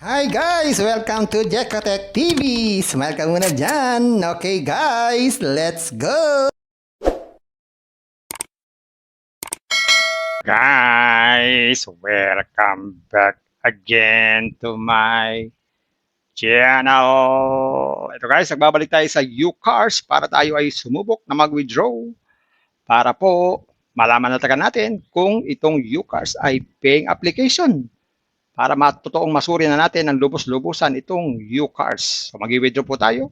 Hi guys! Welcome to Jekotech TV! Smile ka muna dyan! Okay guys, let's go! Guys, welcome back again to my channel. Ito guys, nagbabalik tayo sa UCars para tayo ay sumubok na mag-withdraw para po malaman na taga natin kung itong UCars ay paying application para matotoong masuri na natin ng lubos-lubusan itong UCars. So mag-withdraw po tayo.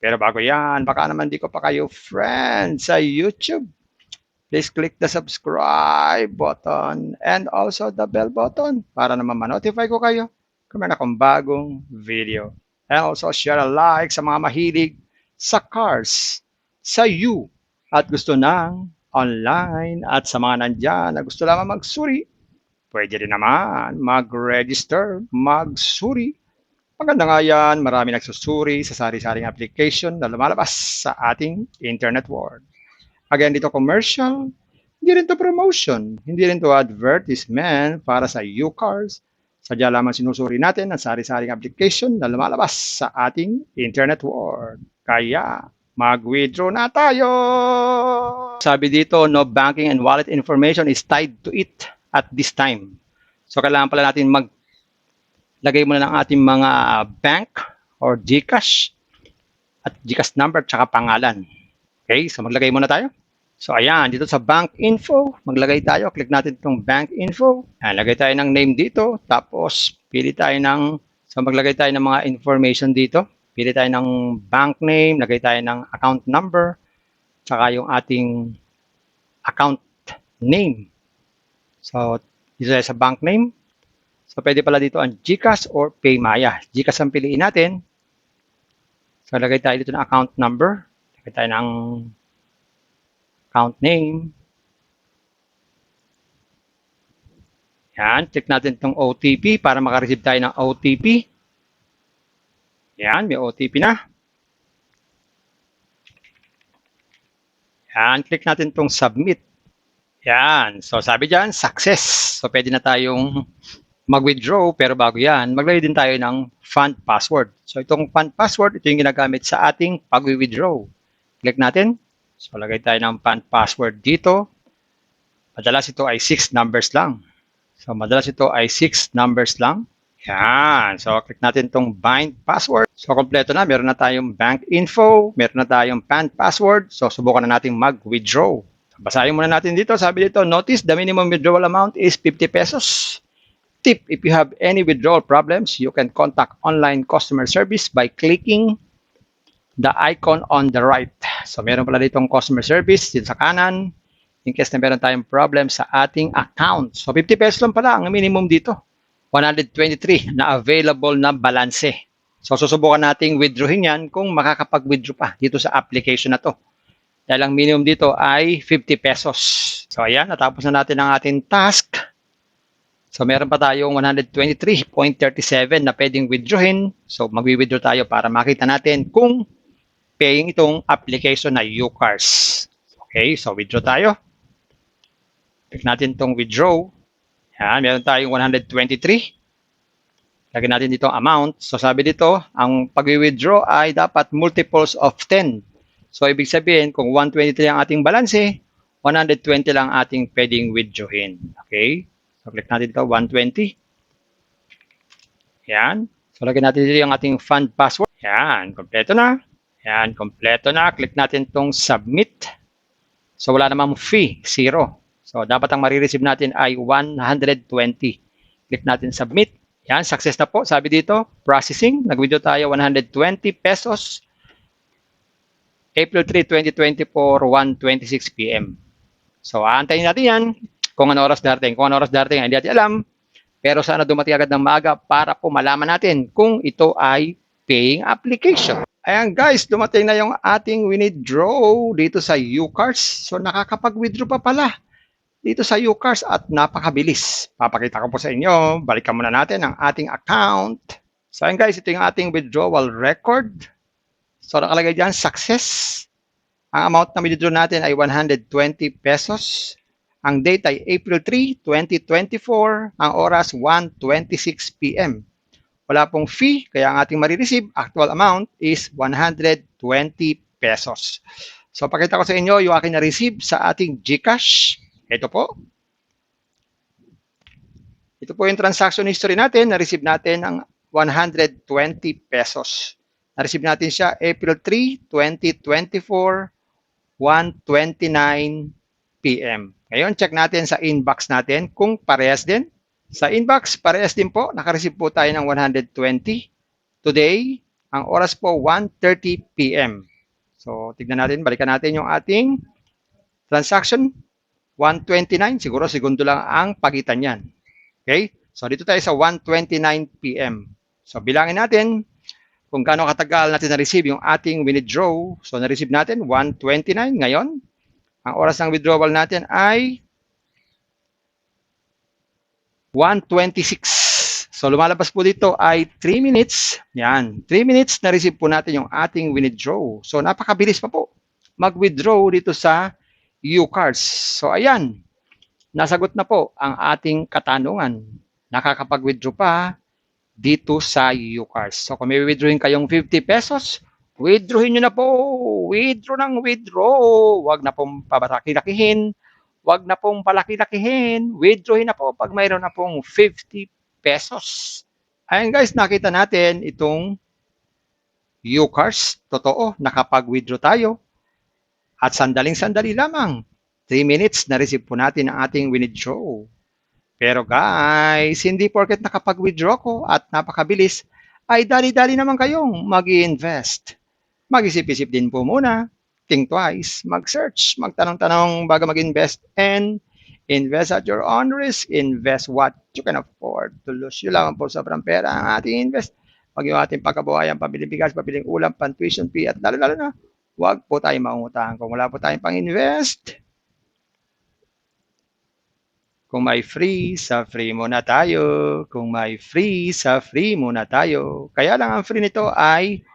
Pero bago yan, baka naman di ko pa kayo friend sa YouTube. Please click the subscribe button and also the bell button para naman ma-notify ko kayo kung meron akong bagong video. And also share a like sa mga mahilig sa cars, sa you, at gusto ng online at sa mga nandyan na gusto lamang magsuri. Pwede rin naman mag-register, magsuri. Maganda nga yan, marami nagsusuri sa sari-saring application na lumalabas sa ating internet world. Again, dito commercial, hindi rin to promotion, hindi rin to advertisement para sa UCars. Sadya lamang sinusuri natin ang sari-saring application na lumalabas sa ating internet world. Kaya, mag-withdraw na tayo! Sabi dito, no banking and wallet information is tied to it at this time. So, kailangan pala natin maglagay muna ng ating mga bank or GCash at GCash number at saka pangalan. Okay, so maglagay muna tayo. So ayan, dito sa bank info, maglagay tayo. Click natin itong bank info. Ayan, lagay tayo ng name dito. Tapos pili tayo ng, so maglagay tayo ng mga information dito. Pili tayo ng bank name, lagay tayo ng account number, tsaka yung ating account name. So dito tayo sa bank name. So pwede pala dito ang GCash or Paymaya. GCash ang piliin natin. So lagay tayo dito ng account number. Lagay tayo ng account name. Yan, check natin itong OTP para makareceive tayo ng OTP. Yan, may OTP na. Yan, click natin itong submit. Yan, so sabi dyan, success. So pwede na tayong mag-withdraw, pero bago yan, maglagay din tayo ng fund password. So itong fund password, ito yung ginagamit sa ating pag-withdraw. Click natin. So lagay tayo ng fund password dito. Madalas ito ay 6 numbers lang. So madalas ito ay 6 numbers lang. Yan. So click natin itong bind password. So kompleto na. Meron na tayong bank info. Meron na tayong fund password. So subukan na natin mag-withdraw. So, basahin muna natin dito. Sabi dito, notice the minimum withdrawal amount is 50 pesos. Tip, if you have any withdrawal problems, you can contact online customer service by clicking the icon on the right. So, meron pala ditong customer service dito sa kanan in case na meron tayong problem sa ating account. So, 50 pesos lang pala ang minimum dito. 123 na available na balance. So, susubukan nating withdrawin yan kung makakapag-withdraw pa dito sa application na to. Dahil ang minimum dito ay 50 pesos. So, ayan, natapos na natin ang ating task. So, meron pa tayong 123.37 na pwedeng withdrawin. So, mag-withdraw tayo para makita natin kung paying itong application na UCars. Okay, so withdraw tayo. Click natin itong withdraw. Yan, meron tayong 123. Lagyan natin dito ang amount. So sabi dito, ang pag-withdraw ay dapat multiples of 10. So ibig sabihin, kung 123 ang ating balanse, 120 lang ating pwedeng withdrawin. Okay, so click natin dito, 120. Yan. So lagyan natin dito yung ating fund password. Yan, kompleto na. Yan, kompleto na. Click natin itong submit. So, wala namang fee, 0. So, dapat ang marireceive natin ay 120. Click natin submit. Yan, success na po. Sabi dito, processing. Nag-withdraw tayo 120 pesos. April 3, 2024, 1:26 p.m. So, aantayin natin yan kung ano oras darating. Kung ano oras darating, hindi natin alam. Pero sana dumating agad ng maaga para po malaman natin kung ito ay paying application. Ayan guys, dumating na yung ating withdraw dito sa UCars. So nakakapag-withdraw pa pala dito sa UCars at napakabilis. Papakita ko po sa inyo. Balikan muna natin ang ating account. So ayan guys, ito yung ating withdrawal record. So nakalagay dyan, success. Ang amount na withdraw natin ay 120 pesos. Ang date ay April 3, 2024. Ang oras 1:26 p.m. Wala pong fee, kaya ang ating marireceive actual amount is 120 pesos. So pakita ko sa inyo yung aking na-receive sa ating GCash. Ito po. Ito po yung transaction history natin. Na-receive natin ang 120 pesos. Na-receive natin siya April 3, 2024, 1:29 PM. Ngayon, check natin sa inbox natin kung parehas din. Sa inbox, parehas din po. Nakareceive po tayo ng 120. Today, ang oras po 1:30 PM. So, tignan natin, balikan natin yung ating transaction. 1:29, siguro segundo lang ang pagitan yan. Okay? So, dito tayo sa 1:29 PM. So, bilangin natin kung gaano katagal natin na-receive yung ating withdraw. So, na-receive natin 1:29 ngayon. Ang oras ng withdrawal natin ay 1:26. So, lumalabas po dito ay 3 minutes. Yan. 3 minutes na-receive po natin yung ating withdraw. So, napakabilis pa po mag-withdraw dito sa UCards. So, ayan. Nasagot na po ang ating katanungan. Nakakapag-withdraw pa dito sa UCards. So, kung may withdrawin kayong 50 pesos, withdrawin nyo na po. Withdraw ng withdraw. Huwag na pong pabalaki-lakihin. Huwag na pong palaki-lakihin. Withdrawin na po pag mayroon na pong 50 pesos. Ayan guys, nakita natin itong UCards. Totoo, nakapag-withdraw tayo. At sandaling-sandali lamang. 3 minutes na receive po natin ang ating withdraw. Pero guys, hindi porket nakapag-withdraw ko at napakabilis, ay dali-dali naman kayong mag-i-invest. Mag-isip-isip din po muna. Think twice. Mag-search. Magtanong-tanong bago mag-invest. And invest at your own risk. Invest what you can afford to lose. Yun lang po sobrang pera ang ating invest. Pag yung ating pagkabuhayan, pabiling bigas, pabiling ulam, pan-tuition fee, at lalo-lalo na, huwag po tayong maungutang. Kung wala po tayong pang-invest, kung may free, sa free muna tayo. Kung may free, sa free muna tayo. Kaya lang ang free nito ay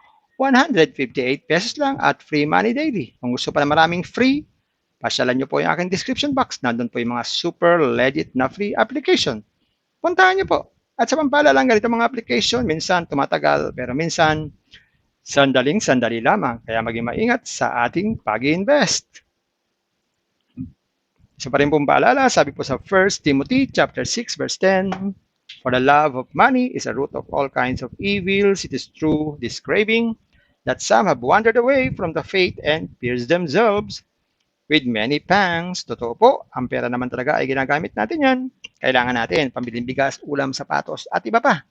158 pesos lang at free money daily. Kung gusto pa na maraming free, pasyalan nyo po yung aking description box. Nandun po yung mga super legit na free application. Puntahan nyo po. At sa pampala lang ganito mga application, minsan tumatagal, pero minsan sandaling-sandali lamang. Kaya maging maingat sa ating pag-invest. Isa pa rin pong paalala, sabi po sa 1 Timothy chapter 6 verse 10, for the love of money is a root of all kinds of evils. It is true, this craving, that some have wandered away from the faith and pierced themselves with many pangs. Totoo po, ang pera naman talaga ay ginagamit natin yan. Kailangan natin pambiling bigas, ulam, sapatos, at iba pa.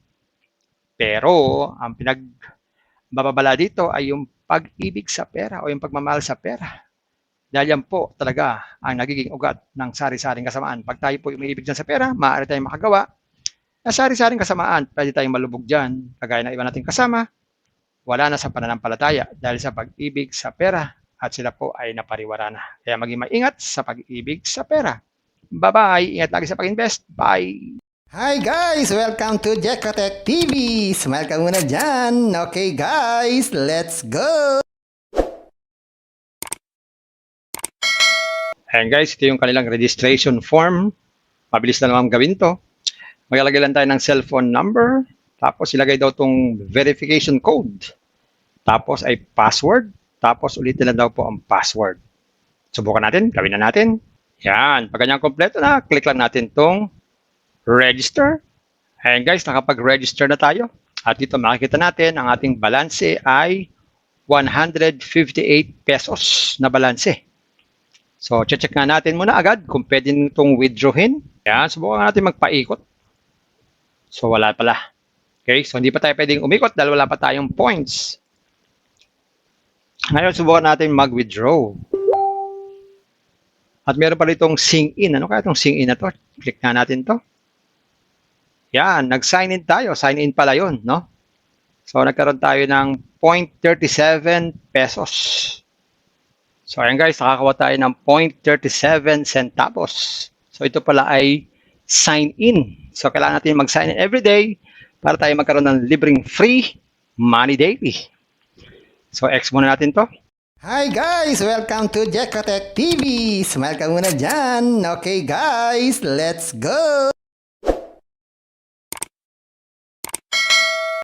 Pero, ang pinagbababala dito ay yung pag-ibig sa pera o yung pagmamahal sa pera. Dahil yan po talaga ang nagiging ugat ng sari-saring kasamaan. Pag tayo po umiibig dyan sa pera, maaari tayong makagawa na sari-saring kasamaan. Pwede tayong malubog dyan, kagaya ng iba nating kasama. Wala na sa pananampalataya dahil sa pag-ibig sa pera at sila po ay napariwara na. Kaya maging maingat sa pag-ibig sa pera. Bye-bye! Ingat lagi sa pag-invest. Bye! Hi guys! Welcome to Jekotech TV! Smile ka muna dyan! Okay guys, let's go! Ayan guys, ito yung kanilang registration form. Mabilis na naman gawin to. Maglalagay lang tayo ng cellphone number. Tapos ilagay daw tong verification code. Tapos ay password. Tapos ulitin na daw po ang password. Subukan natin. Gawin na natin. Yan. Pag ganyan kompleto na, click lang natin tong register. Ayan guys, nakapag-register na tayo. At dito makikita natin ang ating balanse ay 158 pesos na balanse. So, check nga natin muna agad kung pwede nitong withdrawin. Yan, subukan natin magpaikot. So, wala pala. Okay, so hindi pa tayo pwedeng umikot dahil wala pa tayong points. Ngayon, subukan natin mag-withdraw. At meron pala itong sign in. Ano kaya itong sign in na to? Click na natin to. Yan, nag-sign in tayo. Sign in pala yun, no? So, nagkaroon tayo ng 0.37 pesos. So, ayan guys, nakakawa tayo ng 0.37 centavos. So, ito pala ay sign in. So, kailangan natin mag-sign in every day para tayo magkaroon ng libreng free money daily. So, X muna natin to. Hi guys! Welcome to Jekotech TV! Smile ka muna dyan! Okay guys, let's go!